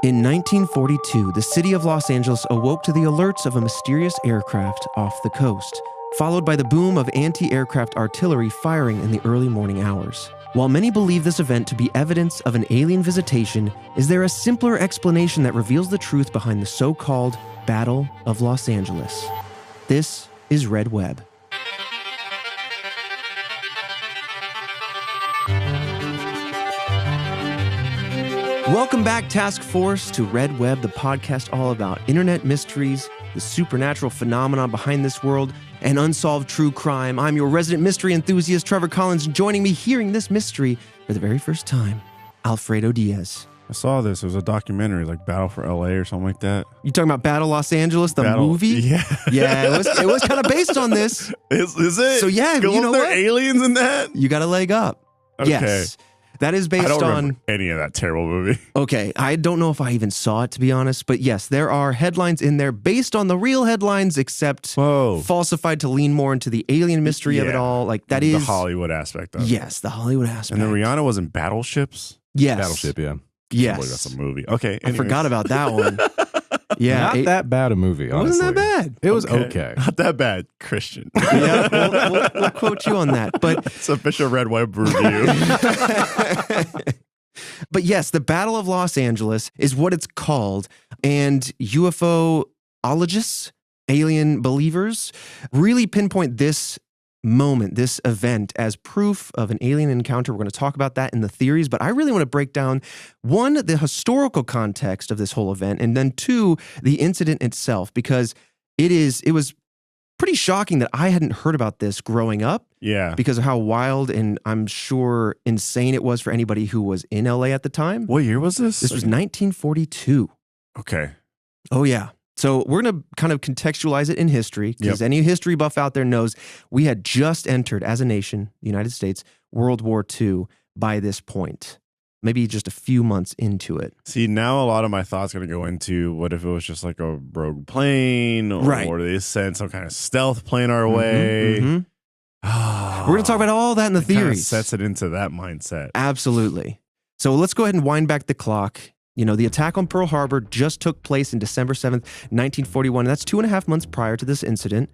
In 1942, the city of Los Angeles awoke to the alerts of a mysterious aircraft off the coast, followed by the boom of anti-aircraft artillery firing in the early morning hours. While many believe this event to be evidence of an alien visitation, is there a simpler explanation that reveals the truth behind the so-called Battle of Los Angeles? This is Red Web. Welcome back, Task Force, to Red Web, the podcast all about internet mysteries, the supernatural phenomenon behind this world, and unsolved true crime. I'm your resident mystery enthusiast, Trevor Collins, and joining me hearing this mystery for the very first time, Alfredo Diaz. I saw this. It was a documentary, like Battle for LA or something like that. You talking about Battle Los Angeles, the movie? Yeah. Yeah, it was kind of based on this. Is it? So yeah, you know there what? Aliens in that? You got a leg up. Okay. Yes. That is based I don't on remember any of that terrible movie. Okay, I don't know if I even saw it, to be honest, but yes, there are headlines in there based on the real headlines, except falsified to lean more into the alien mystery of it all. Like that is the Hollywood aspect of it. Yes, the Hollywood aspect. And then Rihanna was in Battleships. Yes, Battleship, yeah. Yes, That's a movie. Okay, I forgot about that one. Yeah, not that bad a movie, honestly. Wasn't that bad. It was okay. Not that bad, Christian. Yeah, we'll quote you on that. But it's official Red Web review. But yes, the Battle of Los Angeles is what it's called. And UFOologists, alien believers, really pinpoint this moment, this event, as proof of an alien encounter. We're going to talk about that in the theories, but I really want to break down, one, the historical context of this whole event, and then two, the incident itself, because it was pretty shocking that I hadn't heard about this growing up. Yeah. Because of how wild and I'm sure insane it was for anybody who was in LA at the time. What year was this? This was 1942. Okay. Oh, yeah. So we're going to kind of contextualize it in history, because any history buff out there knows we had just entered, as a nation, the United States, World War II by this point. Maybe just a few months into it. See, now a lot of my thoughts going to go into what if it was just like a rogue plane, or they sent some kind of stealth plane our way. Mm-hmm. We're going to talk about all that in the theories. Kind of sets it into that mindset. Absolutely. So let's go ahead and wind back the clock. You know, the attack on Pearl Harbor just took place in December 7th, 1941. And that's 2.5 months prior to this incident.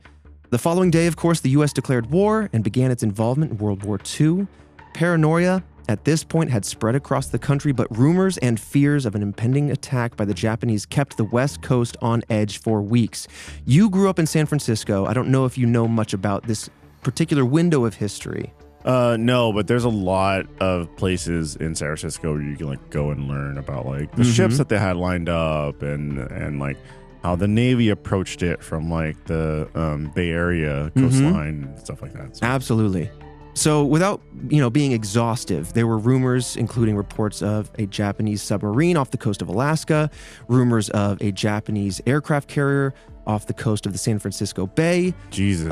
The following day, of course, the U.S. declared war and began its involvement in World War II. Paranoia at this point had spread across the country, but rumors and fears of an impending attack by the Japanese kept the West Coast on edge for weeks. You grew up in San Francisco. I don't know if you know much about this particular window of history. No, but there's a lot of places in San Francisco where you can like go and learn about like the ships that they had lined up and like how the Navy approached it from like the Bay Area coastline and stuff like that. So. Absolutely. So without, being exhaustive, there were rumors, including reports of a Japanese submarine off the coast of Alaska, rumors of a Japanese aircraft carrier off the coast of the San Francisco Bay. Jesus.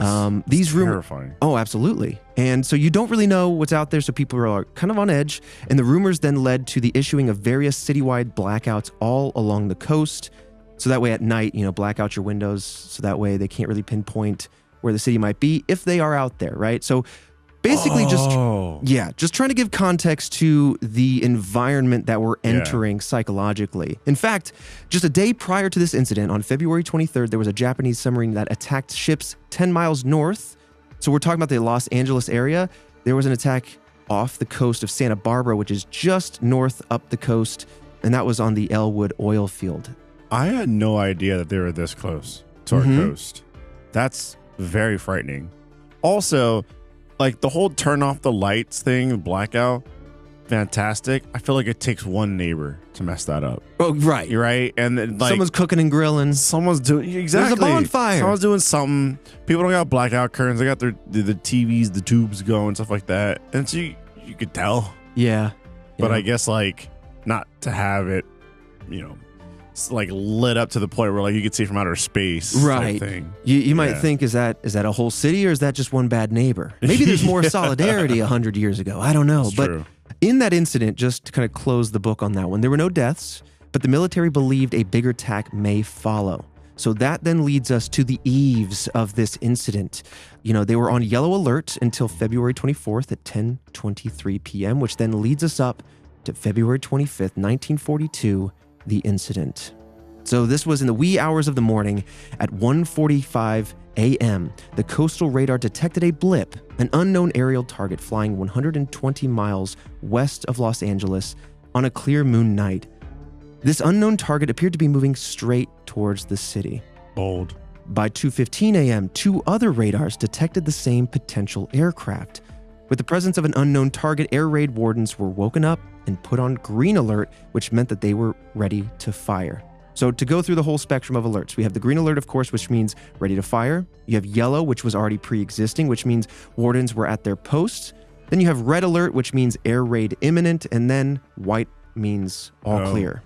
These rumors. Terrifying. Oh, absolutely. And so you don't really know what's out there, so people are kind of on edge. And the rumors then led to the issuing of various citywide blackouts all along the coast. So that way at night, black out your windows, so that way they can't really pinpoint where the city might be if they are out there, right? So basically just trying to give context to the environment that we're entering psychologically. In fact, just a day prior to this incident, on February 23rd, there was a Japanese submarine that attacked ships 10 miles north. So we're talking about the Los Angeles area. There was an attack off the coast of Santa Barbara, which is just north up the coast, and that was on the Elwood oil field. I had no idea that they were this close to our coast. That's very frightening. Also, like the whole turn off the lights thing, blackout, fantastic. I feel like it takes one neighbor to mess that up. Oh, right. You're right. And then, like, someone's cooking and grilling. Someone's doing, exactly. There's a bonfire. Someone's doing something. People don't got blackout curtains. They got the TVs, the tubes going, stuff like that. And so you could tell. Yeah. But I guess like not to have it, like lit up to the point where like you could see from outer space, right? Thing. You might think, is that a whole city, or is that just one bad neighbor? Maybe there's more solidarity 100 years ago. I don't know. That's but true. In that incident, just to kind of close the book on that one, there were no deaths, but the military believed a bigger attack may follow. So that then leads us to the eves of this incident. They were on yellow alert until February 24th at 10:23 p.m., which then leads us up to February 25th, 1942. the incident. So this was in the wee hours of the morning at 1:45 a.m. The coastal radar detected a blip, an unknown aerial target flying 120 miles west of Los Angeles on a clear moon night. This unknown target appeared to be moving straight towards the city. Bold. By 2:15 a.m., 2 other radars detected the same potential aircraft. With the presence of an unknown target, air raid wardens were woken up and put on green alert, which meant that they were ready to fire. So to go through the whole spectrum of alerts, we have the green alert, of course, which means ready to fire. You have yellow, which was already pre-existing, which means wardens were at their posts. Then you have red alert, which means air raid imminent. And then white means all clear.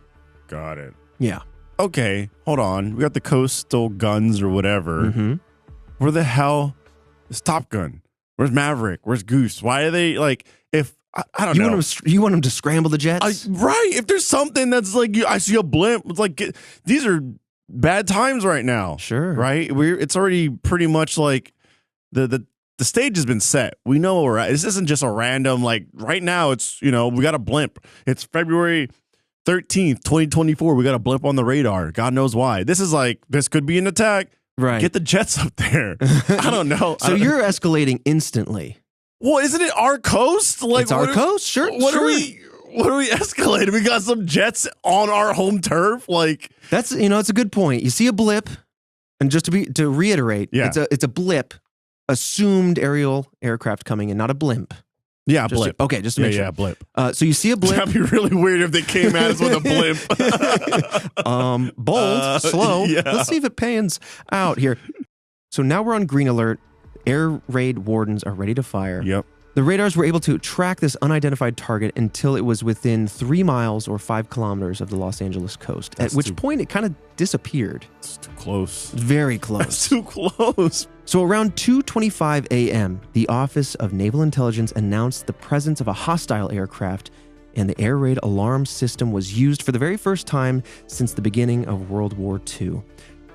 Got it. Yeah. Okay, hold on. We got the coastal guns or whatever. Mm-hmm. Where the hell is Top Gun? Where's Maverick? Where's Goose? Why are they like, if, I don't know. You want them to scramble the jets? Right. If there's something that's like, I see a blimp, it's like, these are bad times right now. Sure. Right? It's already pretty much like the stage has been set. We know where we're at. This isn't just a random, like right now it's, we got a blimp. It's February 13th, 2024. We got a blip on the radar. God knows why. This is like, this could be an attack. Right. Get the jets up there. I don't know. So you're escalating instantly. Well, isn't it our coast? Like, it's our coast, sure. What are we escalating? We got some jets on our home turf. Like, that's it's a good point. You see a blip, and just to reiterate, yeah. it's a blip, assumed aerial aircraft coming in, not a blimp. Yeah, blip. Okay, just to make sure. Yeah, blip. So you see a blip. That'd be really weird if they came at us with a blimp. Bold, slow. Yeah. Let's see if it pans out here. So now we're on green alert. Air raid wardens are ready to fire. Yep. The radars were able to track this unidentified target until it was within 3 miles or 5 kilometers of the Los Angeles coast, at which point it kind of disappeared. It's too close. Very close. It's too close. So around 2:25 a.m., the Office of Naval Intelligence announced the presence of a hostile aircraft, and the air raid alarm system was used for the very first time since the beginning of World War II.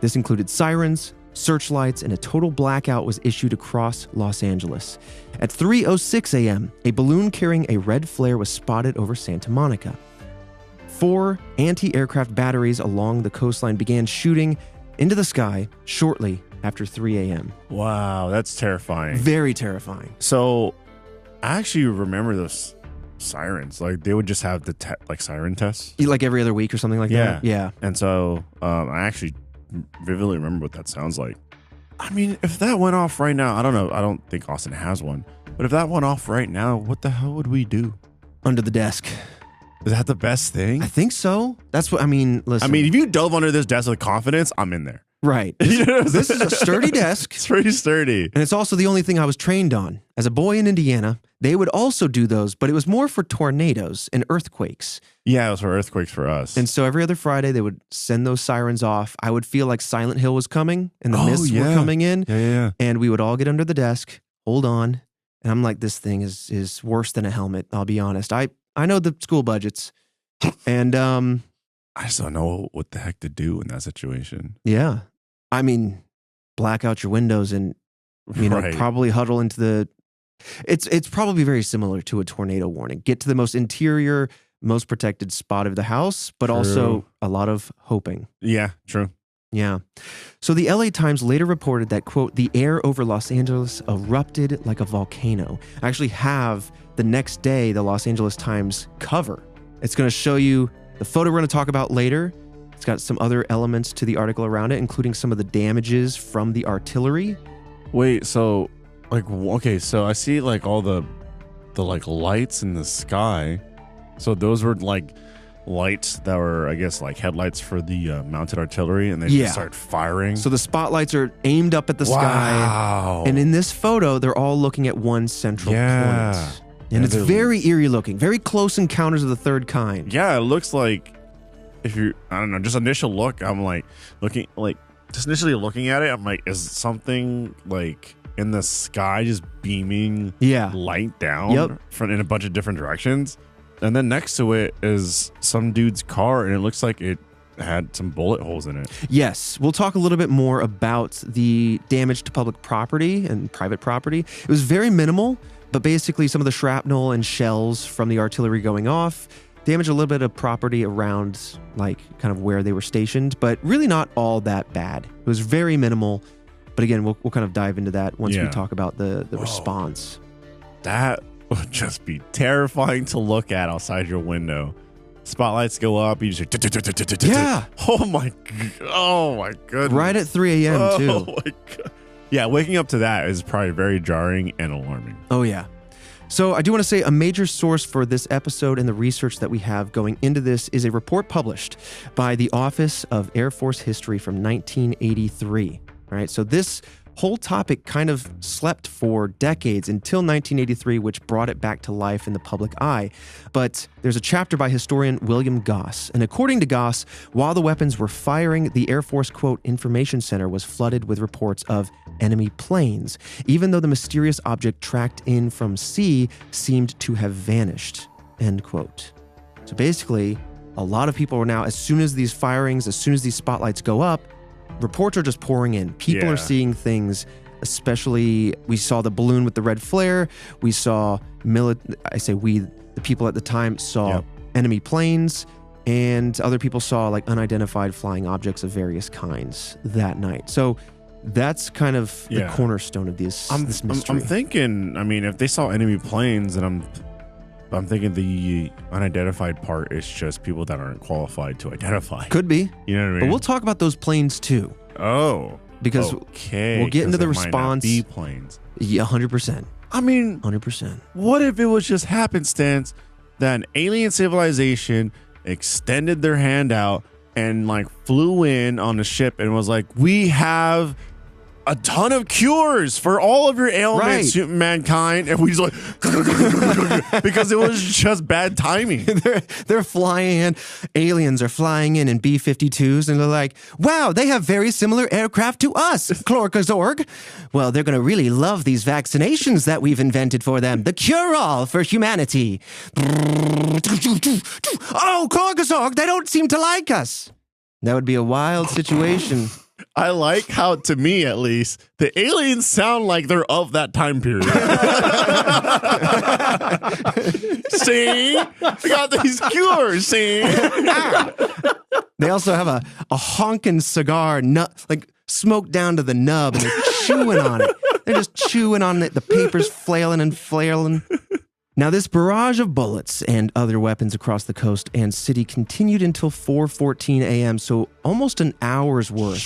This included sirens, searchlights, and a total blackout was issued across Los Angeles. At 3:06 a.m., a balloon carrying a red flare was spotted over Santa Monica. 4 anti-aircraft batteries along the coastline began shooting into the sky shortly after 3 a.m. Wow, that's terrifying. Very terrifying. So, I actually remember those sirens. Like, they would just have the siren tests. Like every other week or something like that? Yeah. And so, I actually vividly remember what that sounds like. I mean, if that went off right now, I don't know. I don't think Austin has one. But if that went off right now, what the hell would we do? Under the desk. Is that the best thing? I think so. That's what, listen. I mean, if you dove under this desk with confidence, I'm in there. Right. This is a sturdy desk. It's pretty sturdy. And it's also the only thing I was trained on. As a boy in Indiana, they would also do those, but it was more for tornadoes and earthquakes. Yeah, it was for earthquakes for us. And so every other Friday, they would send those sirens off. I would feel like Silent Hill was coming and the mists were coming in. Yeah. And we would all get under the desk, hold on. And I'm like, this thing is worse than a helmet, I'll be honest. I know the school budgets. And I just don't know what the heck to do in that situation. yeah. I mean, black out your windows and, Right. probably huddle into the... It's probably very similar to a tornado warning. Get to the most interior, most protected spot of the house, but also a lot of hoping. Yeah, true. Yeah. So the LA Times later reported that, quote, the air over Los Angeles erupted like a volcano. I actually have the next day the Los Angeles Times cover. It's going to show you the photo we're going to talk about later. It's got some other elements to the article around it, including some of the damages from the artillery. Wait, so okay, so I see like all the like lights in the sky. So those were like lights that were, I guess, like headlights for the mounted artillery, and they just start firing. So the spotlights are aimed up at the sky. And in this photo, they're all looking at one central point. And it's very eerie looking, very close encounters of the third kind. Yeah, it looks like, if you, I don't know, just initial look, I'm like just initially looking at it, I'm like, is something like in the sky just beaming light down in a bunch of different directions? And then next to it is some dude's car, and it looks like it had some bullet holes in it. Yes, we'll talk a little bit more about the damage to public property and private property. It was very minimal, but basically some of the shrapnel and shells from the artillery going off damaged a little bit of property around like kind of where they were stationed, but really not all that bad. It was very minimal. But again, we'll kind of dive into that once we talk about the response. That would just be terrifying to look at outside your window. Spotlights go up, you just yeah. Oh my goodness. Right at 3 a.m. too. Oh my god. Yeah, waking up to that is probably very jarring and alarming. Oh yeah. So I do want to say a major source for this episode and the research that we have going into this is a report published by the Office of Air Force History from 1983. All right, so this whole topic kind of slept for decades until 1983, which brought it back to life in the public eye. But there's a chapter by historian William Goss, and according to Goss, while the weapons were firing, the Air Force, quote, information center was flooded with reports of enemy planes, even though the mysterious object tracked in from sea seemed to have vanished, end quote. So basically, a lot of people are now, as soon as these firings, as soon as these spotlights go up, reports are just pouring in. People are seeing things, especially we saw the balloon with the red flare. We saw, the people at the time saw enemy planes, and other people saw like unidentified flying objects of various kinds that night. So that's kind of the cornerstone of this mystery. I'm thinking, I mean, if they saw enemy planes, and I'm thinking the unidentified part is just people that aren't qualified to identify. Could be. You know what I mean? But we'll talk about those planes too. Oh. Because we'll get into the response. Might not be planes. Yeah, 100%. I mean, 100%. What if it was just happenstance that an alien civilization extended their hand out and like flew in on the ship and was like, we have a ton of cures for all of your ailments, mankind, and we just like because it was just bad timing. They're flying in. Aliens are flying in B-52s, and they're like, "Wow, they have very similar aircraft to us, Chlorkazorg. Well, they're gonna really love these vaccinations that we've invented for them. The cure-all for humanity." Oh, Chlorkazorg, they don't seem to like us. That would be a wild situation. I like how, to me at least, the aliens sound like they're of that time period. See? We got these cures, see? They also have a honking cigar, like smoked down to the nub, and they're chewing on it. They're just chewing on it. The paper's flailing and flailing. Now, this barrage of bullets and other weapons across the coast and city continued until 4:14 a.m., so almost an hour's worth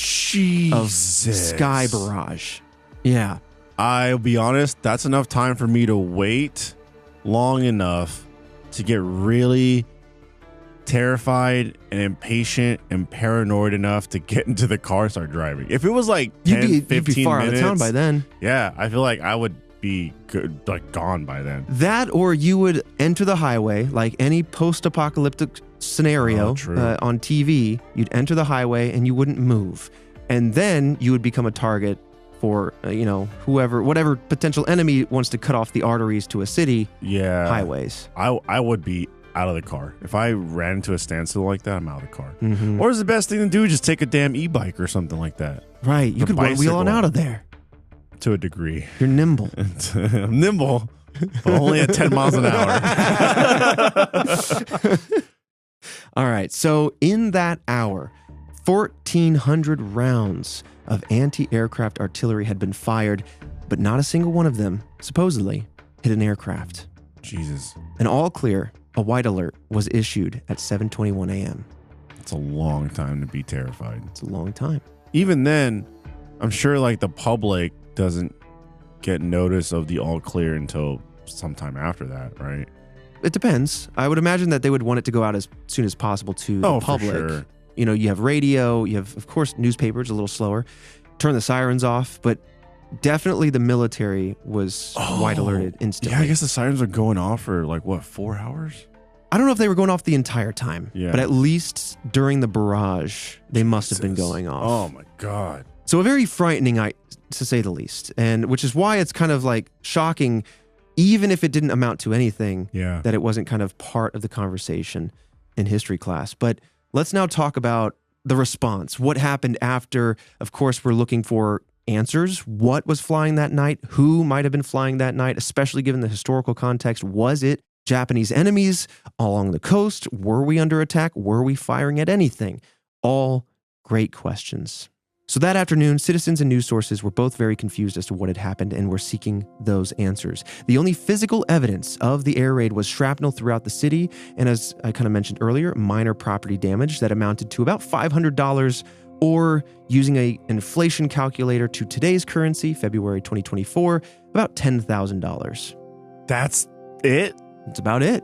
of sky barrage. Yeah. I'll be honest, that's enough time for me to wait long enough to get really terrified and impatient and paranoid enough to get into the car and start driving. If it was like 10, 15 you'd be far minutes, out of town by then. Yeah, I feel like I would be good, like gone by then. That, or you would enter the highway like any post-apocalyptic scenario on TV. You'd enter the highway and you wouldn't move, and then you would become a target for whatever potential enemy wants to cut off the arteries to a city. Highways. I would be out of the car if I ran into a standstill like that. I'm out of the car. Mm-hmm. Or is the best thing to do just take a damn e-bike or something like that? Right, you could one wheel on out of there. To a degree. You're nimble. I'm nimble, but only at 10 miles an hour. All right. So in that hour, 1,400 rounds of anti-aircraft artillery had been fired, but not a single one of them, supposedly, hit an aircraft. Jesus. An all clear, a white alert, was issued at 7:21 a.m. It's a long time to be terrified. It's a long time. Even then, I'm sure like the public doesn't get notice of the all clear until sometime after that, right? It depends. I would imagine that they would want it to go out as soon as possible to the public. For sure. You know, you have radio, you have, of course, newspapers, a little slower. Turn the sirens off, but definitely the military was white alerted instantly. Yeah, I guess the sirens are going off for like, 4 hours? I don't know if they were going off the entire time, yeah, but at least during the barrage, they must have been going off. Oh my God. So a very frightening, to say the least, and which is why it's kind of like shocking, even if it didn't amount to anything, that it wasn't kind of part of the conversation in history class. But let's now talk about the response. What happened after? Of course, we're looking for answers. What was flying that night? Who might have been flying that night, especially given the historical context? Was it Japanese enemies along the coast? Were we under attack? Were we firing at anything? All great questions. So that afternoon, citizens and news sources were both very confused as to what had happened and were seeking those answers. The only physical evidence of the air raid was shrapnel throughout the city, and as I kind of mentioned earlier, minor property damage that amounted to about $500, or using an inflation calculator to today's currency, February 2024, about $10,000. That's it? That's about it.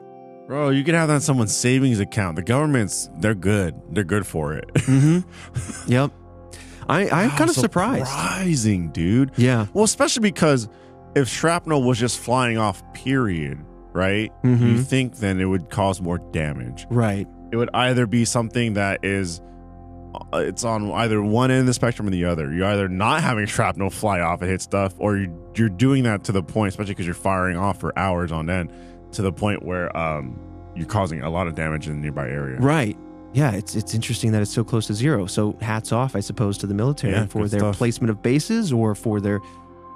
Bro, you can have that in someone's savings account. The government's, they're good. They're good for it. Mm-hmm. Yep. I'm kind of surprised. Surprising, dude. Yeah. Well, especially because if shrapnel was just flying off, period, right? Mm-hmm. You think then it would cause more damage. Right. It would either be something that is, it's on either one end of the spectrum or the other. You're either not having shrapnel fly off and hit stuff, or you're doing that to the point, especially because you're firing off for hours on end, to the point where you're causing a lot of damage in the nearby area. Right. Yeah, it's interesting that it's so close to zero. So hats off, I suppose, to the military for their placement of bases or for their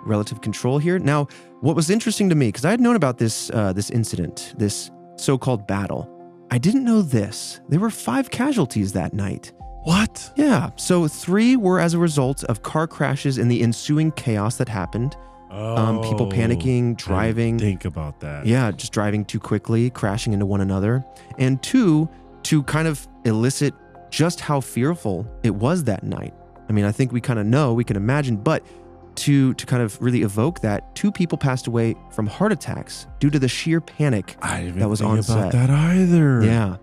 relative control here. Now, what was interesting to me, because I had known about this incident, this so-called battle, I didn't know this. There were 5 casualties that night. What? Yeah, so 3 were as a result of car crashes and the ensuing chaos that happened. People panicking, driving. Think about that. Yeah, just driving too quickly, crashing into one another. And 2, to kind of elicit just how fearful it was that night. I mean, I think we kind of know, we can imagine, but to kind of really evoke that, 2 people passed away from heart attacks due to the sheer panic that was on set. I didn't think about that either. Yeah.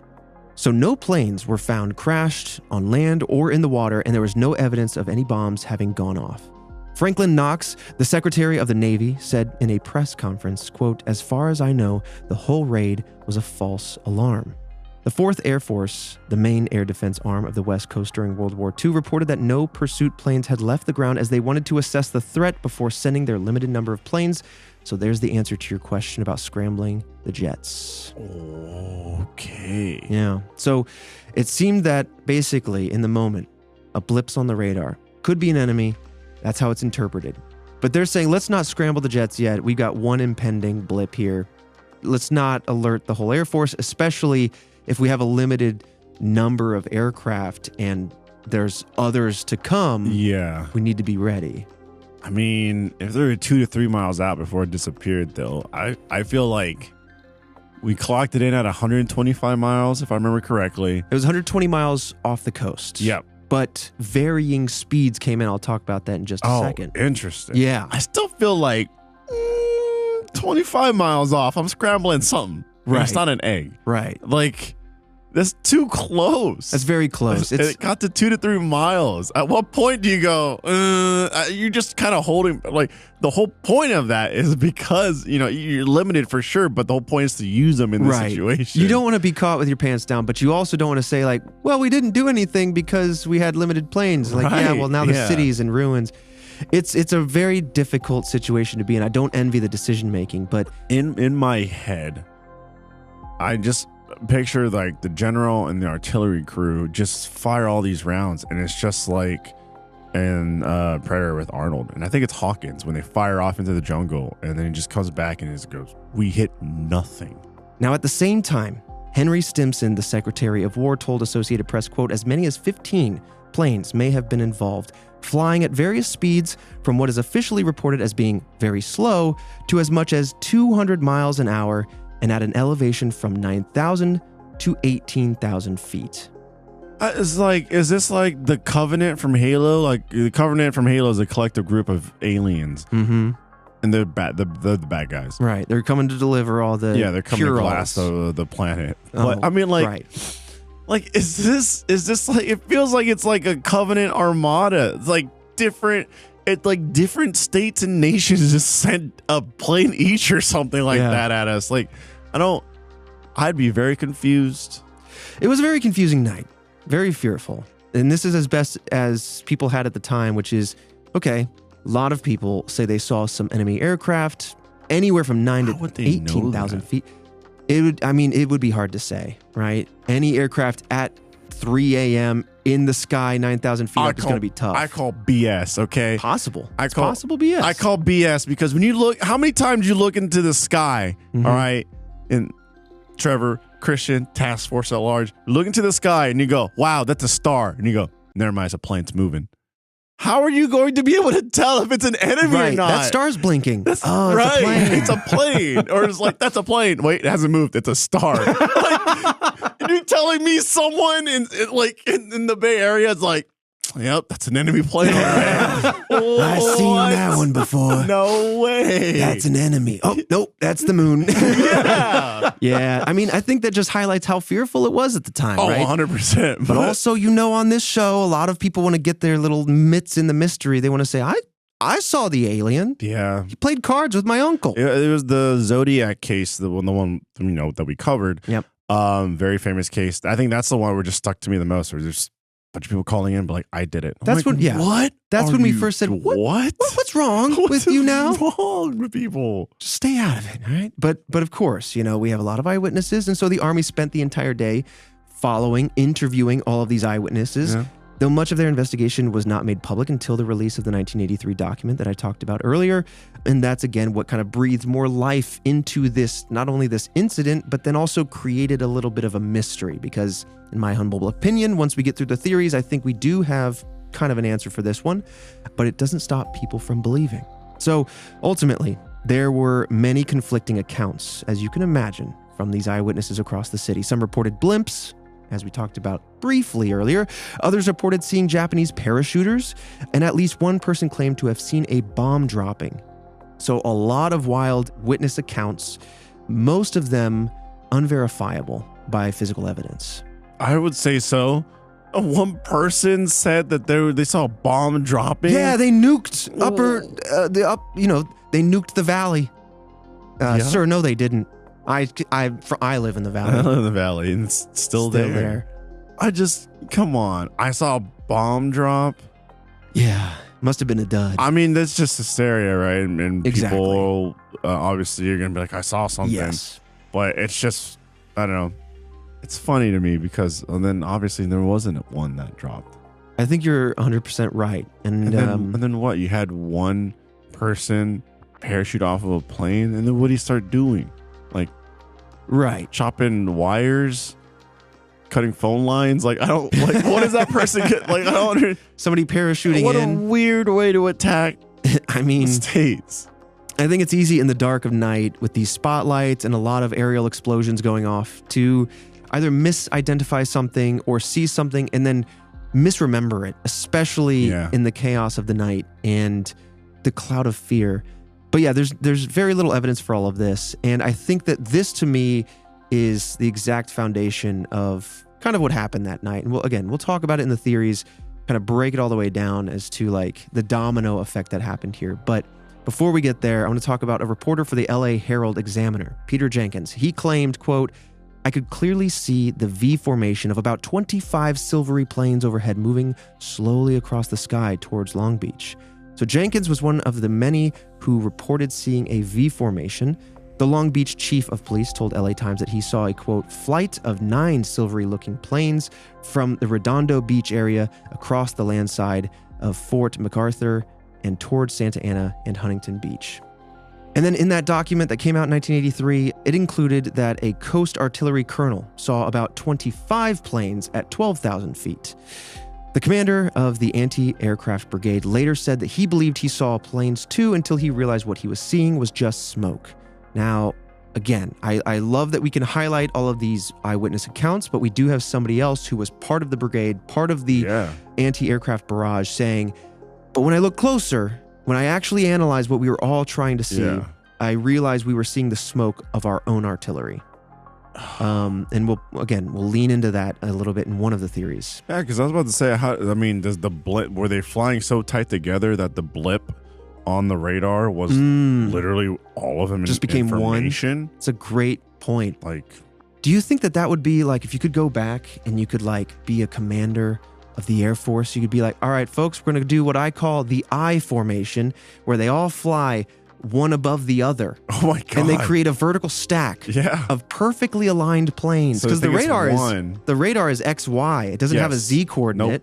So no planes were found crashed on land or in the water, and there was no evidence of any bombs having gone off. Franklin Knox, the Secretary of the Navy, said in a press conference, quote, "As far as I know, the whole raid was a false alarm." The 4th Air Force, the main air defense arm of the West Coast during World War II, reported that no pursuit planes had left the ground as they wanted to assess the threat before sending their limited number of planes. So there's the answer to your question about scrambling the jets. Okay. Yeah. So it seemed that basically in the moment, a blips on the radar could be an enemy. That's how it's interpreted. But they're saying, let's not scramble the jets yet. We got one impending blip here. Let's not alert the whole Air Force, especially if we have a limited number of aircraft and there's others to come. Yeah. We need to be ready. I mean, if they were 2 to 3 miles out before it disappeared, though, I feel like we clocked it in at 125 miles, if I remember correctly. It was 120 miles off the coast. Yep. But varying speeds came in. I'll talk about that in just a second. Interesting. Yeah. I still feel like 25 miles off. I'm scrambling something. Right. It's not an egg. Right. Like, that's too close. That's very close. It got to 2 to 3 miles. At what point do you go, you're just kind of holding, like, the whole point of that is because, you know, you're limited for sure, but the whole point is to use them in this situation. You don't want to be caught with your pants down, but you also don't want to say, like, well, we didn't do anything because we had limited planes. Like, yeah, well, now the city's in ruins. It's a very difficult situation to be in. I don't envy the decision making, but in my head, I just picture like the general and the artillery crew just fire all these rounds, and it's just like in Predator with Arnold, and I think it's Hawkins when they fire off into the jungle, and then he just comes back and it goes, "We hit nothing." Now, at the same time, Henry Stimson, the Secretary of War, told Associated Press, quote, "As many as 15 planes may have been involved, flying at various speeds from what is officially reported as being very slow to as much as 200 miles an hour and at an elevation from 9,000 to 18,000 feet." It's like, is this like the Covenant from Halo? Like, the Covenant from Halo is a collective group of aliens. Mm-hmm. And they're bad. They're the bad guys. Right. They're coming to deliver all the they're coming to glass the planet. Oh, but I mean, like, right. Like, is this like, it feels like it's like a Covenant armada. It's like different states and nations just sent a plane each or something like that at us. Like, I'd be very confused. It was a very confusing night, very fearful. And this is as best as people had at the time, which is, okay, a lot of people say they saw some enemy aircraft anywhere from 9,000 to 18,000 feet. It would be hard to say, right? Any aircraft at 3 a.m. in the sky, 9,000 feet up is going to be tough. I call BS, okay? Possible. It's possible BS. I call BS because when you look, how many times you look into the sky, all right? And Trevor, Christian, task force at large, look into the sky and you go, wow, that's a star. And you go, never mind, it's a plane, it's moving. How are you going to be able to tell if it's an enemy or not? That star's blinking. That's oh, right. It's a plane. It's a plane. Or it's like, that's a plane. Wait, it hasn't moved. It's a star. Like, you're telling me someone in the Bay Area is like, yep, that's an enemy plane. I've seen that one before. No way. That's an enemy. Oh, nope, that's the moon. Yeah. Yeah. I mean, I think that just highlights how fearful it was at the time, right? 100%. But also, on this show, a lot of people want to get their little mitts in the mystery. They want to say, I saw the alien. Yeah. He played cards with my uncle. It was the Zodiac case, the one that we covered. Yep. Very famous case. I think that's the one where just stuck to me the most. Where there's a bunch of people calling in, but like, I did it. That's when, yeah. What? That's when we first said, what? What's wrong with you now? What's wrong with people? Just stay out of it, all right? But of course, we have a lot of eyewitnesses, and so the Army spent the entire day interviewing all of these eyewitnesses. Yeah. Though much of their investigation was not made public until the release of the 1983 document that I talked about earlier. And that's, again, what kind of breathed more life into this, not only this incident, but then also created a little bit of a mystery. Because in my humble opinion, once we get through the theories, I think we do have kind of an answer for this one, but it doesn't stop people from believing. So ultimately, there were many conflicting accounts, as you can imagine, from these eyewitnesses across the city. Some reported blimps, as we talked about briefly earlier. Others reported seeing Japanese parachuters, and at least one person claimed to have seen a bomb dropping. So a lot of wild witness accounts, most of them unverifiable by physical evidence. I would say so. One person said that they saw a bomb dropping. Yeah, they nuked they nuked the valley. Sir, no, they didn't. I live in the valley. I live in the valley, and it's still there. Come on. I saw a bomb drop. Yeah, must have been a dud. I mean, that's just hysteria, right? And Exactly. people, obviously, you're going to be like, I saw something. Yes. But it's just, I don't know. It's funny to me because then obviously there wasn't one that dropped. I think you're 100% right. And then what? You had one person parachute off of a plane, and then what do you start doing? right. Chopping wires, cutting phone lines. What does that person get? I don't understand. Somebody parachuting What in. a weird way to attack I mean, the States. I think it's easy in the dark of night with these spotlights and a lot of aerial explosions going off to either misidentify something or see something and then misremember it, especially in the chaos of the night and the cloud of fear. But yeah, there's very little evidence for all of this. And I think that this, to me, is the exact foundation of kind of what happened that night. And we'll talk about it in the theories, kind of break it all the way down as to the domino effect that happened here. But before we get there, I want to talk about a reporter for the LA Herald Examiner, Peter Jenkins. He claimed, quote, I could clearly see the V formation of about 25 silvery planes overhead moving slowly across the sky towards Long Beach. So Jenkins was one of the many who reported seeing a V formation. The Long Beach chief of police told LA Times that he saw a, quote, flight of 9 silvery-looking planes from the Redondo Beach area across the landside of Fort MacArthur and towards Santa Ana and Huntington Beach. And then in that document that came out in 1983, it included that a Coast Artillery colonel saw about 25 planes at 12,000 feet. The commander of the anti-aircraft brigade later said that he believed he saw planes too until he realized what he was seeing was just smoke. Now, again, I love that we can highlight all of these eyewitness accounts, but we do have somebody else who was part of the brigade, part of the anti-aircraft barrage saying, but when I look closer, when I actually analyzed what we were all trying to see, I realized we were seeing the smoke of our own artillery. And we'll lean into that a little bit in one of the theories. Yeah, because I was about to say, does the blip, were they flying so tight together that the blip on the radar was literally all of them just became information? One? It's a great point. Do you think that would be if you could go back and you could be a commander of the Air Force, you could be all right, folks, we're going to do what I call the I formation, where they all fly one above the other. Oh my God. And they create a vertical stack of perfectly aligned planes. Because the radar is XY. It doesn't have a Z coordinate. Nope.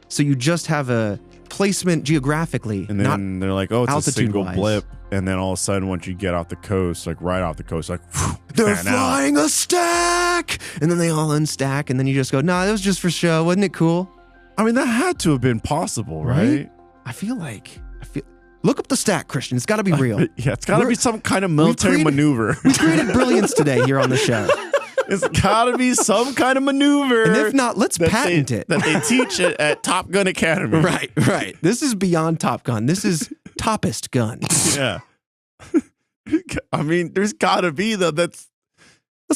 So you just have a placement geographically, And not then they're like, oh, it's a single altitude-wise. blip. And then all of a sudden, once you get off the coast, like right off the coast, like, they're fan out. flying a stack. And then they all unstack. And then you just go, nah, that was just for show. Wasn't it cool? I mean, that had to have been possible, right? I feel look up the stack, Christian. It's got to be real. Yeah, it's got to be some kind of military maneuver. We created brilliance today here on the show. It's got to be some kind of maneuver. And if not, let's patent it. That they teach it at Top Gun Academy. Right. This is beyond Top Gun. This is toppest gun. Yeah. I mean, there's got to be, though. Let's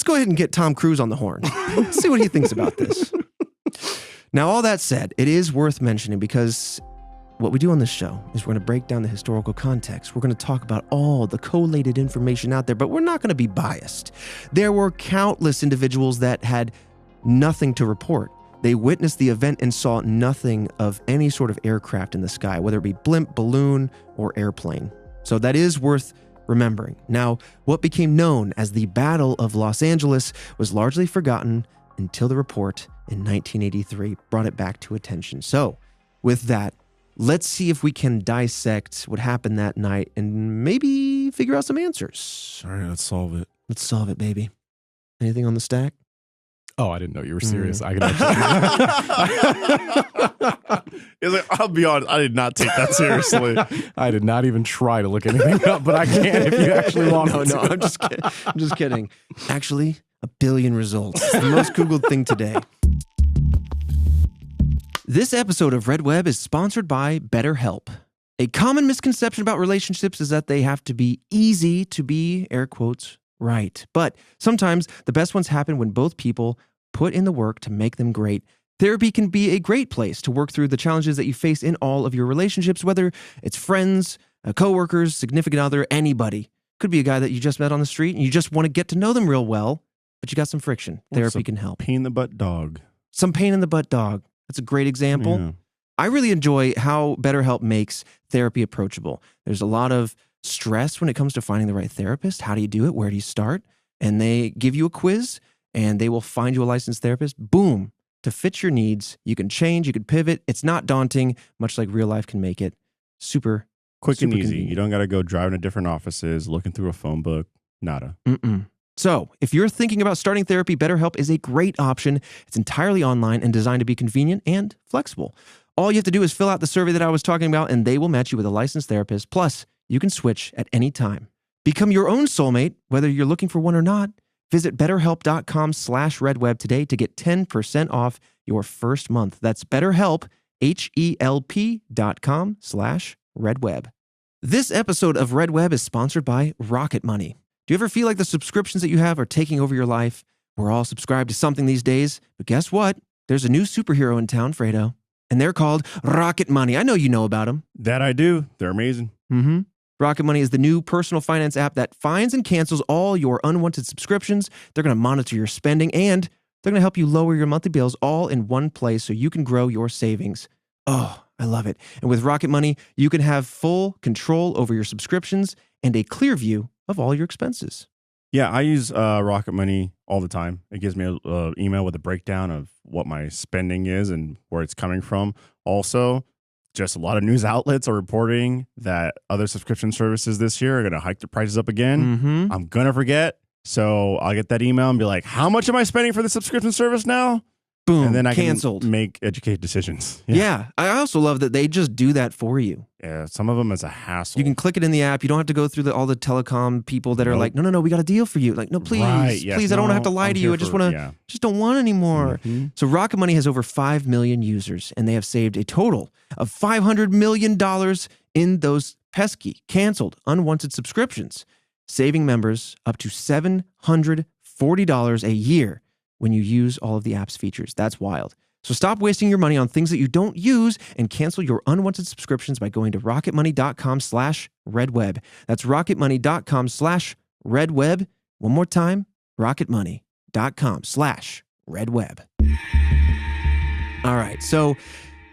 go ahead and get Tom Cruise on the horn. Let's see what he thinks about this. Now, all that said, it is worth mentioning because what we do on this show is we're going to break down the historical context. We're going to talk about all the collated information out there, but we're not going to be biased. There were countless individuals that had nothing to report. They witnessed the event and saw nothing of any sort of aircraft in the sky, whether it be blimp, balloon, or airplane. So that is worth remembering. Now, what became known as the Battle of Los Angeles was largely forgotten until the report in 1983 brought it back to attention. So, with that, let's see if we can dissect what happened that night and maybe figure out some answers. All right, let's solve it. Let's solve it, baby. Anything on the stack? Oh, I didn't know you were serious. I could actually. It's like, I'll be honest, I did not take that seriously. I did not even try to look anything up, but I can if you actually want me to. No, I'm just kidding. I'm just kidding. Actually, 1 billion results. It's the most Googled thing today. This episode of Red Web is sponsored by BetterHelp. A common misconception about relationships is that they have to be easy to be, air quotes, right. But sometimes the best ones happen when both people put in the work to make them great. Therapy can be a great place to work through the challenges that you face in all of your relationships, whether it's friends, coworkers, significant other, anybody. Could be a guy that you just met on the street and you just want to get to know them real well, but you got some friction. Therapy can help. Pain in the butt dog. Some pain in the butt dog. That's a great example. Yeah. I really enjoy how BetterHelp makes therapy approachable. There's a lot of stress when it comes to finding the right therapist. How do you do it? Where do you start? And they give you a quiz and they will find you a licensed therapist. Boom. To fit your needs. You can change, you can pivot. It's not daunting, much like real life can make it. Super Quick and easy. convenient. You don't got to go driving to different offices, looking through a phone book. Nada. So, if you're thinking about starting therapy, BetterHelp is a great option. It's entirely online and designed to be convenient and flexible. All you have to do is fill out the survey that I was talking about, and they will match you with a licensed therapist. Plus, you can switch at any time. Become your own soulmate, whether you're looking for one or not. Visit BetterHelp.com/RedWeb today to get 10% off your first month. That's BetterHelp, HELP.com/RedWeb. This episode of Red Web is sponsored by Rocket Money. Do you ever feel like the subscriptions that you have are taking over your life? We're all subscribed to something these days, but guess what? There's a new superhero in town, Fredo, and they're called Rocket Money. I know you know about them. That I do. They're amazing. Rocket Money is the new personal finance app that finds and cancels all your unwanted subscriptions. They're going to monitor your spending, and they're going to help you lower your monthly bills all in one place so you can grow your savings. Oh, I love it. And with Rocket Money, you can have full control over your subscriptions and a clear view of all your expenses. Yeah, I use Rocket Money all the time. It gives me an email with a breakdown of what my spending is and where it's coming from. Also, just a lot of news outlets are reporting that other subscription services this year are going to hike their prices up again. I'm going to forget. So I'll get that email and be like, how much am I spending for the subscription service now? Boom, and then I canceled. Can make educated decisions. Yeah, I also love that they just do that for you. Yeah, some of them is a hassle. You can click it in the app. You don't have to go through all the telecom people that are like, no, we got a deal for you. Like, no, please, please, I don't want to have to lie to you. I just want to, just don't want anymore. So Rocket Money has over 5 million users, and they have saved a total of $500 million in those pesky, canceled, unwanted subscriptions, saving members up to $740 a year when you use all of the app's features. That's wild. So stop wasting your money on things that you don't use and cancel your unwanted subscriptions by going to rocketmoney.com/redweb. That's rocketmoney.com/redweb. One more time, rocketmoney.com/redweb. All right. So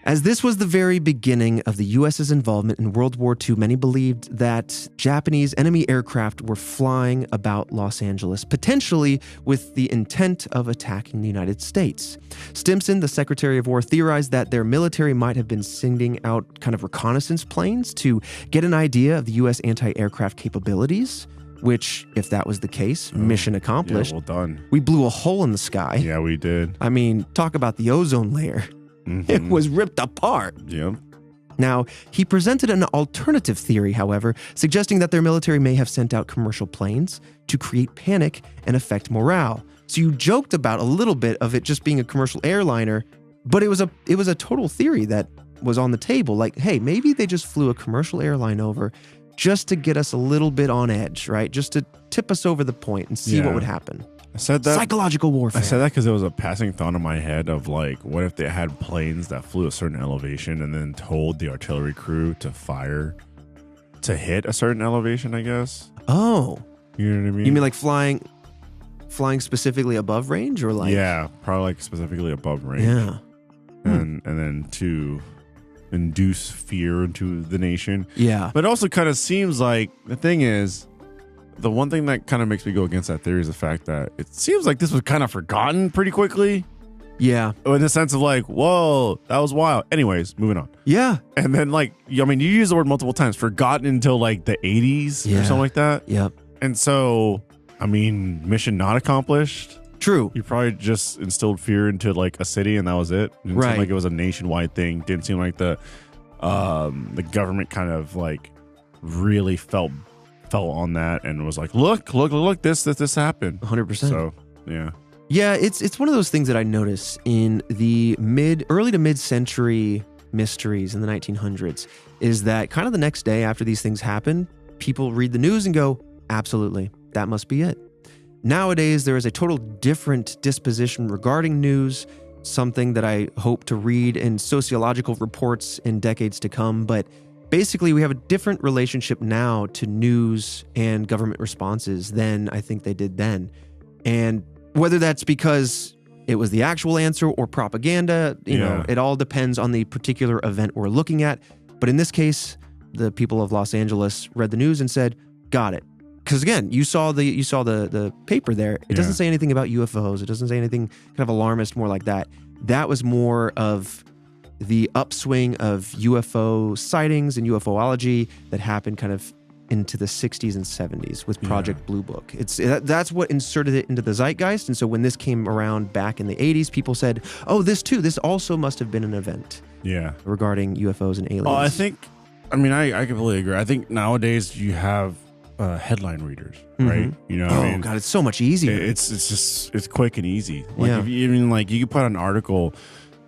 As this was the very beginning of the U.S.'s involvement in World War II, many believed that Japanese enemy aircraft were flying about Los Angeles, potentially with the intent of attacking the United States. Stimson, the Secretary of War, theorized that their military might have been sending out kind of reconnaissance planes to get an idea of the U.S. anti-aircraft capabilities, which, if that was the case, mission accomplished. Yeah, well done. We blew a hole in the sky. Yeah, we did. I mean, talk about the ozone layer. It was ripped apart. Yep. Now, he presented an alternative theory, however, suggesting that their military may have sent out commercial planes to create panic and affect morale. So you joked about a little bit of it just being a commercial airliner, but it was a total theory that was on the table. Like, hey, maybe they just flew a commercial airline over just to get us a little bit on edge, right? Just to tip us over the point and see what would happen. I said that. Psychological warfare. I said that because there was a passing thought in my head of like, what if they had planes that flew a certain elevation and then told the artillery crew to fire to hit a certain elevation, I guess. Oh. You know what I mean? You mean like flying specifically above range or like? Yeah, probably like specifically above range. Yeah. And then to induce fear into the nation. Yeah. But it also kind of seems like the thing is, the one thing that kind of makes me go against that theory is the fact that it seems like this was kind of forgotten pretty quickly. Yeah. In the sense of like, whoa, that was wild. Anyways, moving on. Yeah. And then like, I mean, you use the word multiple times, forgotten until like the 80s or something like that. Yep. And so, I mean, mission not accomplished. True. You probably just instilled fear into like a city and that was it. Didn't seem like it was a nationwide thing. Didn't seem like the government kind of like really fell on that and was like, look, this happened. 100%. So, yeah. Yeah, it's one of those things that I notice in the early to mid-century mysteries in the 1900s is that kind of the next day after these things happen, people read the news and go, absolutely, that must be it. Nowadays, there is a total different disposition regarding news, something that I hope to read in sociological reports in decades to come. But basically, we have a different relationship now to news and government responses than I think they did then. And whether that's because it was the actual answer or propaganda, you know, it all depends on the particular event we're looking at. But in this case, the people of Los Angeles read the news and said, got it. Because again, you saw the paper there. It doesn't say anything about UFOs. It doesn't say anything kind of alarmist, more like that. That was more of the upswing of UFO sightings and UFOlogy that happened kind of into the 60s and 70s with Project Blue Book. That's what inserted it into the zeitgeist. And so when this came around back in the 80s, people said, oh, this also must have been an event. Yeah. Regarding UFOs and aliens. Oh, I completely agree. I think nowadays you have headline readers, right? You know what I mean? God, it's so much easier. It's quick and easy. Like if you could put an article